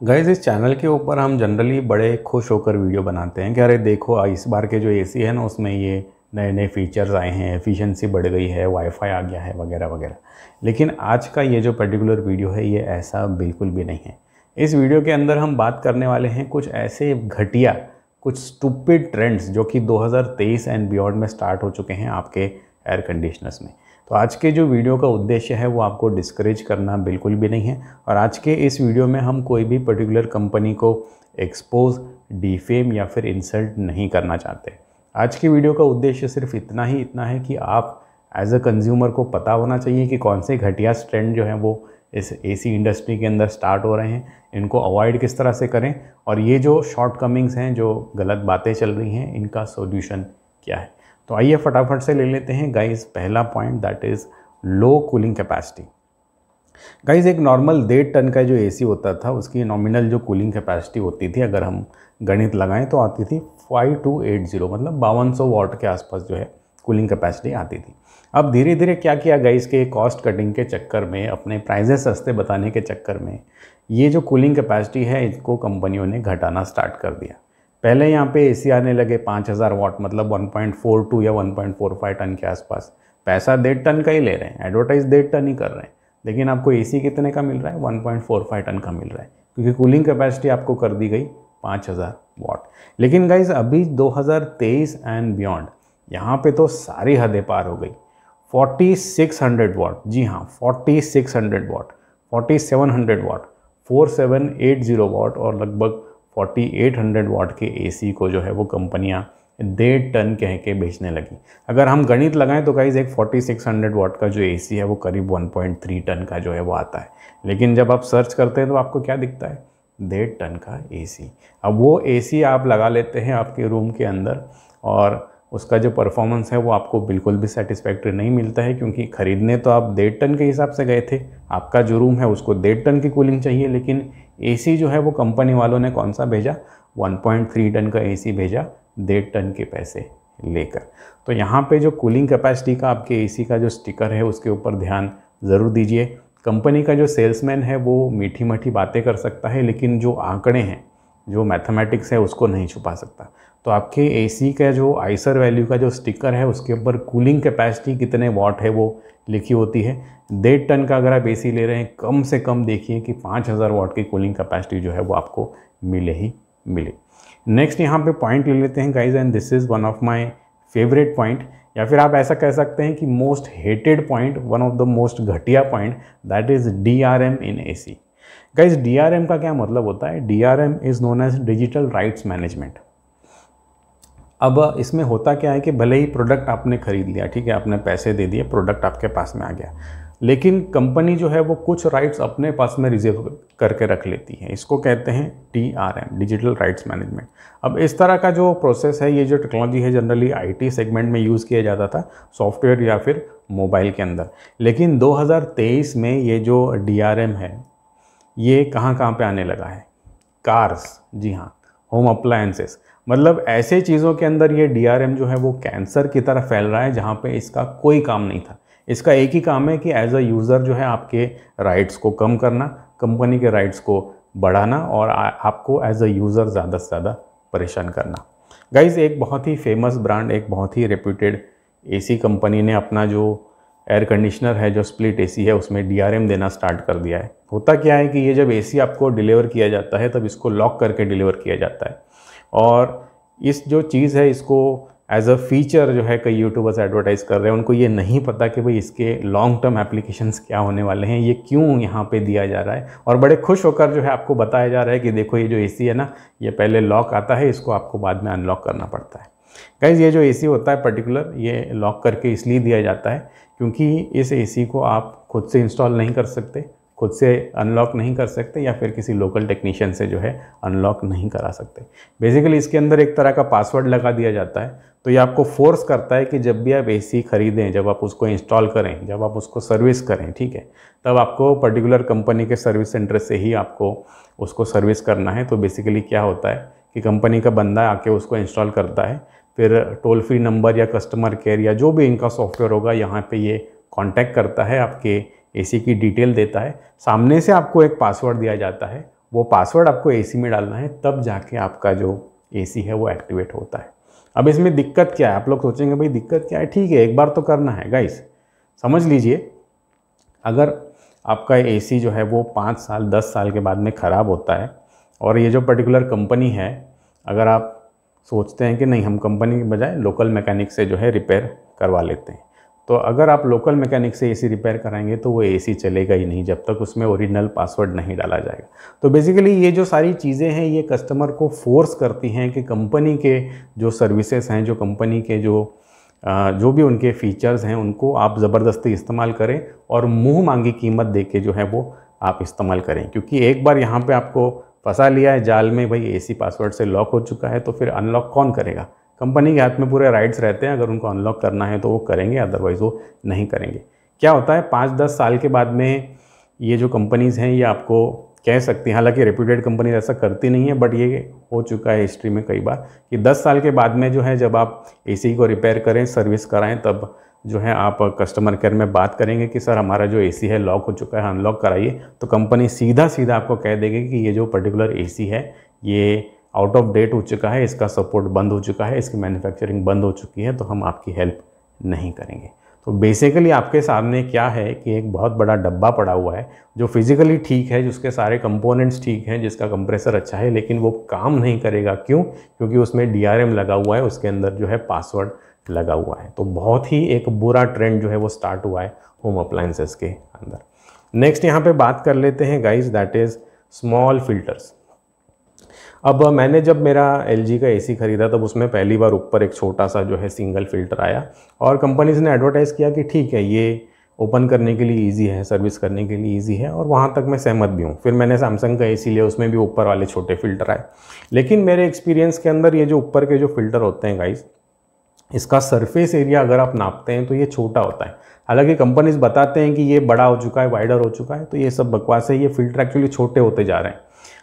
Guys इस channel के ऊपर हम जनरली बड़े खुश होकर वीडियो बनाते हैं कि अरे देखो इस बार के जो एसी है ना उसमें ये नए नए फीचर्स आए हैं, एफिशिएंसी बढ़ गई है, वाईफाई आ गया है वगैरह वगैरह। लेकिन आज का ये जो पर्टिकुलर वीडियो है ये ऐसा बिल्कुल भी नहीं है। इस वीडियो के अंदर हम बात करने वाले हैं कुछ ऐसे घटिया, कुछ स्टूपिड ट्रेंड्स जो कि 2023 एंड बियॉन्ड में स्टार्ट हो चुके हैं आपके एयर कंडीशनर्स में। तो आज के जो वीडियो का उद्देश्य है वो आपको डिस्करेज करना बिल्कुल भी नहीं है, और आज के इस वीडियो में हम कोई भी पर्टिकुलर कंपनी को एक्सपोज, डिफेम या फिर इंसल्ट नहीं करना चाहते। आज की वीडियो का उद्देश्य सिर्फ इतना है कि आप एज अ कंज्यूमर को पता होना चाहिए कि कौन से घटिया ट्रेंड जो हैं वो इस एसी इंडस्ट्री के अंदर स्टार्ट हो रहे हैं, इनको अवॉइड किस तरह से करें, और ये जो शॉर्टकमिंग्स हैं, जो गलत बातें चल रही हैं, इनका सॉल्यूशन क्या है। तो आइए फटाफट से ले लेते हैं गाइस पहला point, that is low cooling capacity. Guys एक नॉर्मल 1.5 टन का जो एसी होता था उसकी नॉमिनल जो कूलिंग कैपेसिटी होती थी, अगर हम गणित लगाएं तो आती थी 5280, मतलब 5200 वाट के आसपास जो है कूलिंग कैपेसिटी आती थी। अब धीरे धीरे क्या किया गाइस के कॉस्ट कटिंग के चक्कर में, अपने प्राइजेस सस्ते बताने के चक्कर में, ये जो कूलिंग कैपेसिटी है इसको कंपनियों ने घटाना स्टार्ट कर दिया। पहले यहाँ पे एसी आने लगे 5000 वाट, मतलब 1.42 या 1.45 टन के आसपास। पैसा 1.5 टन का ही ले रहे हैं, एडवर्टाइज 1.5 टन ही कर रहे हैं, लेकिन आपको एसी कितने का मिल रहा है? 1.45 टन का मिल रहा है, क्योंकि कूलिंग कैपेसिटी आपको कर दी गई 5000 वाट। लेकिन गाइज अभी 2023 एंड बियॉन्ड यहाँ पे तो सारी हदें पार हो गई। 4600 वाट, जी हाँ 4600 वाट, 4700 वाट, 4780 वाट और लगभग 4800 वाट के एसी को जो है वो कंपनियां 1.5 टन कह के बेचने लगी। अगर हम गणित लगाएं तो गाइज एक 4600 वाट का जो एसी है वो करीब 1.3 टन का जो है वो आता है। लेकिन जब आप सर्च करते हैं तो आपको क्या दिखता है? 1.5 टन का एसी। अब वो एसी आप लगा लेते हैं आपके रूम के अंदर, और उसका जो परफॉर्मेंस है वो आपको बिल्कुल भी सेटिस्फैक्ट्री नहीं मिलता है, क्योंकि ख़रीदने तो आप 1.5 टन के हिसाब से गए थे, आपका जो रूम है उसको 1.5 टन की कूलिंग चाहिए, लेकिन एसी जो है वो कंपनी वालों ने कौन सा भेजा? 1.3 टन का एसी भेजा 1.5 टन के पैसे लेकर। तो यहाँ पे जो कूलिंग कैपेसिटी का आपके एसी का जो स्टिकर है उसके ऊपर ध्यान ज़रूर दीजिए। कंपनी का जो सेल्समैन है वो मीठी मीठी बातें कर सकता है, लेकिन जो आंकड़े हैं, जो मैथमेटिक्स है उसको नहीं छुपा सकता। तो आपके एसी का जो आइसर वैल्यू का जो स्टिकर है उसके ऊपर कूलिंग कैपेसिटी कितने वाट है वो लिखी होती है। 1.5 टन का अगर आप एसी ले रहे हैं, कम से कम देखिए कि 5000 वाट की कूलिंग कैपेसिटी जो है वो आपको मिले ही मिले। नेक्स्ट यहाँ पे पॉइंट ले लेते हैं guys, and this is one of my favourite point, या फिर आप ऐसा कह सकते हैं कि most hated point, one of the most घटिया point, that is DRM in AC. Guys DRM का क्या मतलब होता है? DRM is known as digital rights management. अब इसमें होता क्या है कि भले ही प्रोडक्ट आपने खरीद लिया, ठीक है, आपने पैसे दे दिए, प्रोडक्ट आपके पास में आ गया, लेकिन कंपनी जो है वो कुछ राइट्स अपने पास में रिजर्व करके रख लेती है। इसको कहते हैं DRM, डिजिटल राइट्स मैनेजमेंट। अब इस तरह का जो प्रोसेस है, ये जो टेक्नोलॉजी है, जनरली IT सेगमेंट में यूज़ किया जाता था, सॉफ्टवेयर या फिर मोबाइल के अंदर। लेकिन 2023 में ये जो DRM है ये कहाँ कहाँ पे आने लगा है? कार्स, जी हाँ, होम अप्लायंसेस, मतलब ऐसे चीज़ों के अंदर ये DRM जो है वो कैंसर की तरह फैल रहा है, जहाँ पे इसका कोई काम नहीं था। इसका एक ही काम है कि एज अ यूज़र जो है आपके राइट्स को कम करना, कंपनी के राइट्स को बढ़ाना, और आपको एज अ यूज़र ज़्यादा से ज़्यादा परेशान करना। गाइज़ एक बहुत ही फेमस ब्रांड, एक बहुत ही रेप्यूटेड एसी कंपनी ने अपना जो एयर कंडीशनर है, जो स्प्लिट एसी है, उसमें DRM देना स्टार्ट कर दिया है। होता क्या है कि ये जब एसी आपको डिलीवर किया जाता है तब इसको लॉक करके डिलीवर किया जाता है, और इस जो चीज़ है इसको एज अ फीचर जो है कई यूट्यूबर्स एडवर्टाइज़ कर रहे हैं। उनको ये नहीं पता कि भाई इसके लॉन्ग टर्म एप्लीकेशंस क्या होने वाले हैं, ये क्यों यहाँ पे दिया जा रहा है, और बड़े खुश होकर जो है आपको बताया जा रहा है कि देखो ये जो एसी है ना, ये पहले लॉक आता है, इसको आपको बाद में अनलॉक करना पड़ता है। गाइज़ ये जो एसी होता है पर्टिकुलर, ये लॉक करके इसलिए दिया जाता है क्योंकि इस एसी को आप खुद से इंस्टॉल नहीं कर सकते, खुद से अनलॉक नहीं कर सकते, या फिर किसी लोकल टेक्नीशियन से जो है अनलॉक नहीं करा सकते। बेसिकली इसके अंदर एक तरह का पासवर्ड लगा दिया जाता है, तो ये आपको फोर्स करता है कि जब भी आप एसी खरीदें, जब आप उसको इंस्टॉल करें, जब आप उसको सर्विस करें, ठीक है, तब आपको पर्टिकुलर कंपनी के सर्विस सेंटर से ही आपको उसको सर्विस करना है। तो बेसिकली क्या होता है कि कंपनी का बंदा आके उसको इंस्टॉल करता है, फिर टोल फ्री नंबर या कस्टमर केयर या जो भी इनका सॉफ्टवेयर होगा, यहाँ पे ये कांटेक्ट करता है, आपके एसी की डिटेल देता है, सामने से आपको एक पासवर्ड दिया जाता है, वो पासवर्ड आपको एसी में डालना है, तब जाके आपका जो एसी है वो एक्टिवेट होता है। अब इसमें दिक्कत क्या है, आप लोग सोचेंगे भाई दिक्कत क्या है, ठीक है एक बार तो करना है गाइस। समझ लीजिए अगर आपका एसी जो है वो 5 साल 10 साल के बाद में ख़राब होता है, और ये जो पर्टिकुलर कंपनी है, अगर आप सोचते हैं कि नहीं हम कंपनी के बजाय लोकल मैकेनिक से जो है रिपेयर करवा लेते हैं, तो अगर आप लोकल मैकेनिक से एसी रिपेयर कराएंगे तो वो एसी चलेगा ही नहीं जब तक उसमें ओरिजिनल पासवर्ड नहीं डाला जाएगा। तो बेसिकली ये जो सारी चीज़ें हैं ये कस्टमर को फोर्स करती हैं कि कंपनी के जो सर्विसेज हैं, जो कंपनी के जो भी उनके फीचर्स हैं उनको आप ज़बरदस्ती इस्तेमाल करें और मुँह मांगी कीमत दे के जो है वो आप इस्तेमाल करें। क्योंकि एक बार यहाँ पर आपको फंसा लिया है जाल में, भाई एसी पासवर्ड से लॉक हो चुका है, तो फिर अनलॉक कौन करेगा? कंपनी के हाथ में पूरे राइट्स रहते हैं, अगर उनको अनलॉक करना है तो वो करेंगे, अदरवाइज़ वो नहीं करेंगे। क्या होता है 5-10 साल के बाद में ये जो कंपनीज़ हैं ये आपको कह सकती हैं, हालांकि रेप्यूटेड कंपनी ऐसा करती नहीं है, बट ये हो चुका है हिस्ट्री में कई बार कि 10 साल के बाद में जो है जब आप एसी को रिपेयर करें, सर्विस कराएं, तब जो है आप कस्टमर केयर में बात करेंगे कि सर हमारा जो एसी है लॉक हो चुका है, अनलॉक कराइए, तो कंपनी सीधा आपको कह देगी कि ये जो पर्टिकुलर एसी है ये आउट ऑफ डेट हो चुका है, इसका सपोर्ट बंद हो चुका है, इसकी मैन्युफैक्चरिंग बंद हो चुकी है, तो हम आपकी हेल्प नहीं करेंगे। तो बेसिकली आपके सामने क्या है कि एक बहुत बड़ा डब्बा पड़ा हुआ है जो फिजिकली ठीक है, जिसके सारे कंपोनेंट्स ठीक हैं, जिसका कंप्रेसर अच्छा है, लेकिन वो काम नहीं करेगा। क्यों? क्योंकि उसमें DRM लगा हुआ है, उसके अंदर जो है पासवर्ड लगा हुआ है। तो बहुत ही एक बुरा ट्रेंड जो है वो स्टार्ट हुआ है होम अप्लायंसेस के अंदर। नेक्स्ट यहाँ पे बात कर लेते हैं guys, that is small filters. अब मैंने जब मेरा LG का एसी ख़रीदा तब उसमें पहली बार ऊपर एक छोटा सा जो है सिंगल फ़िल्टर आया, और कंपनीज़ ने एडवर्टाइज़ किया कि ठीक है ये ओपन करने के लिए ईजी है, सर्विस करने के लिए ईजी है, और वहाँ तक मैं सहमत भी हूँ। फिर मैंने सैमसंग का एसी लिया, उसमें भी ऊपर वाले छोटे फ़िल्टर आए, लेकिन मेरे एक्सपीरियंस के अंदर ये जो ऊपर के जो फ़िल्टर होते हैं गाइस, इसका सरफेस एरिया अगर आप नापते हैं तो ये छोटा होता है। हालांकि कंपनीज बताते हैं कि ये बड़ा हो चुका है, वाइडर हो चुका है, तो ये सब बकवास है। ये फ़िल्टर एक्चुअली छोटे होते जा रहे हैं।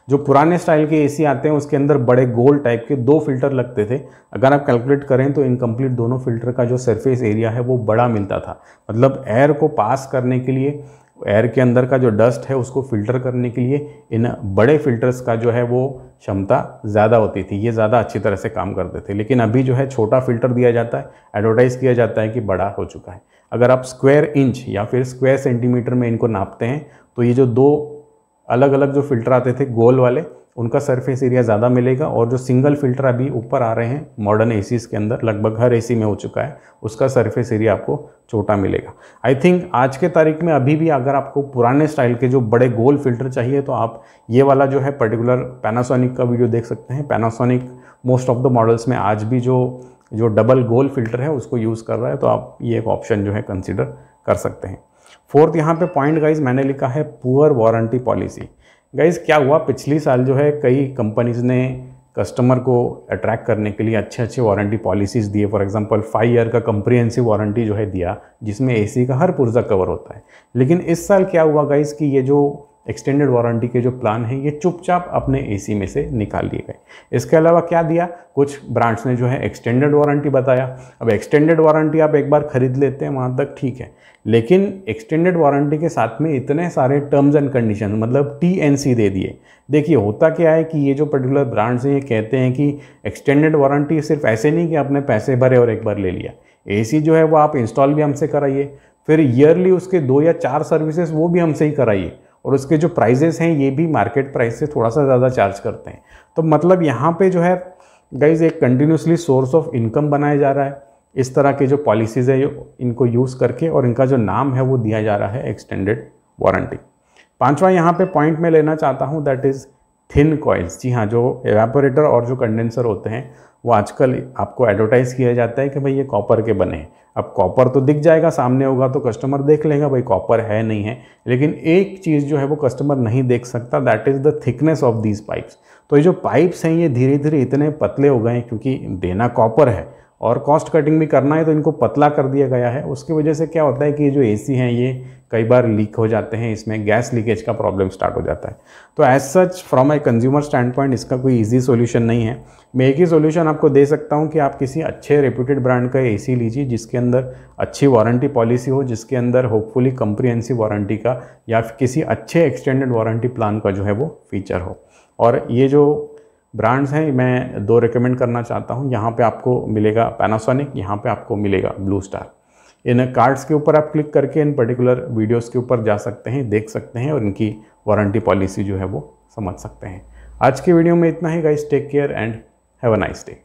जो पुराने स्टाइल के एसी आते हैं उसके अंदर बड़े गोल टाइप के 2 फिल्टर लगते थे। अगर आप कैलकुलेट करें तो इनकम्प्लीट दोनों फिल्टर का जो सरफेस एरिया है वो बड़ा मिलता था। मतलब एयर को पास करने के लिए, एयर के अंदर का जो डस्ट है उसको फिल्टर करने के लिए इन बड़े फिल्टर्स का जो है वो क्षमता ज़्यादा होती थी, ये ज़्यादा अच्छी तरह से काम करते थे। लेकिन अभी जो है छोटा फिल्टर दिया जाता है, एडवर्टाइज़ किया जाता है कि बड़ा हो चुका है। अगर आप स्क्वायर इंच या फिर स्क्वायर सेंटीमीटर में इनको नापते हैं तो ये जो 2 अलग अलग जो फिल्टर आते थे गोल वाले, उनका सरफेस एरिया ज़्यादा मिलेगा, और जो सिंगल फिल्टर अभी ऊपर आ रहे हैं मॉडर्न एसीज़ के अंदर, लगभग हर एसी में हो चुका है, उसका सरफेस एरिया आपको छोटा मिलेगा। आई थिंक आज के तारीख में अभी भी अगर आपको पुराने स्टाइल के जो बड़े गोल फिल्टर चाहिए तो आप ये वाला जो है पर्टिकुलर पैनासोनिक का वीडियो देख सकते हैं। Panasonic most of the models में आज भी जो डबल गोल फिल्टर है उसको यूज़ कर रहा है, तो आप ये एक ऑप्शन जो है कंसिडर कर सकते हैं। 4th यहाँ पे पॉइंट गाइज मैंने लिखा है पुअर वारंटी पॉलिसी। गाइज क्या हुआ, पिछली साल जो है कई कंपनीज़ ने कस्टमर को अट्रैक्ट करने के लिए अच्छे वारंटी पॉलिसीज़ दिए। फॉर एग्जांपल 5 ईयर का कंप्रिहेंसिव वारंटी जो है दिया, जिसमें एसी का हर पुर्जा कवर होता है। लेकिन इस साल क्या हुआ गाइज कि ये जो एक्सटेंडेड वारंटी के जो प्लान हैं ये चुपचाप अपने एसी में से निकाल लिए गए। इसके अलावा क्या दिया, कुछ ब्रांड्स ने जो है एक्सटेंडेड वारंटी बताया। अब एक्सटेंडेड वारंटी आप एक बार खरीद लेते हैं वहाँ तक ठीक है, लेकिन एक्सटेंडेड वारंटी के साथ में इतने सारे टर्म्स एंड कंडीशन, मतलब TNC दे दिए। देखिए होता क्या है कि ये जो पर्टिकुलर ब्रांड्स हैं ये कहते हैं कि एक्सटेंडेड वारंटी सिर्फ ऐसे नहीं कि आपने पैसे भरे और एक बार ले लिया, एसी जो है वो आप इंस्टॉल भी हमसे कराइए, फिर ईयरली उसके 2 या 4 सर्विसेज वो भी हमसे ही कराइए, और उसके जो प्राइजेस हैं ये भी मार्केट प्राइस से थोड़ा सा ज़्यादा चार्ज करते हैं। तो मतलब यहाँ पे जो है गाइज एक कंटिन्यूसली सोर्स ऑफ इनकम बनाया जा रहा है इस तरह के जो पॉलिसीज़ है इनको यूज़ करके, और इनका जो नाम है वो दिया जा रहा है एक्सटेंडेड वारंटी। 5वां यहाँ पे पॉइंट मैं लेना चाहता हूँ, दैट इज़ थिन कॉइल्स। जी हाँ, जो एवापोरेटर और जो कंडेंसर होते हैं वो आजकल आपको एडवर्टाइज़ किया जाता है कि भाई ये कॉपर के बने हैं। अब कॉपर तो दिख जाएगा, सामने होगा तो कस्टमर देख लेगा भाई कॉपर है नहीं है, लेकिन एक चीज़ जो है वो कस्टमर नहीं देख सकता, that is the thickness of these pipes. तो ये जो पाइप्स हैं ये धीरे धीरे इतने पतले हो गए हैं, क्योंकि देना कॉपर है और कॉस्ट कटिंग भी करना है तो इनको पतला कर दिया गया है। उसकी वजह से क्या होता है कि ये जो एसी हैं ये कई बार लीक हो जाते हैं, इसमें गैस लीकेज का प्रॉब्लम स्टार्ट हो जाता है। तो as such from a consumer standpoint इसका कोई इजी सॉल्यूशन नहीं है। मैं एक ही सॉल्यूशन आपको दे सकता हूँ कि आप किसी अच्छे रेप्यूटेड ब्रांड का एसी लीजिए जिसके अंदर अच्छी वारंटी पॉलिसी हो, जिसके अंदर होपफुली कंप्रिहेंसिव वारंटी का या किसी अच्छे एक्सटेंडेड वारंटी प्लान का जो है वो फीचर हो। और ये जो ब्रांड्स हैं मैं 2 रिकमेंड करना चाहता हूँ। यहाँ पे आपको मिलेगा पैनासोनिक, यहाँ पे आपको मिलेगा ब्लू स्टार। इन कार्ड्स के ऊपर आप क्लिक करके इन पर्टिकुलर वीडियोस के ऊपर जा सकते हैं, देख सकते हैं और इनकी वारंटी पॉलिसी जो है वो समझ सकते हैं। आज की वीडियो में इतना ही guys, take care and have a nice day.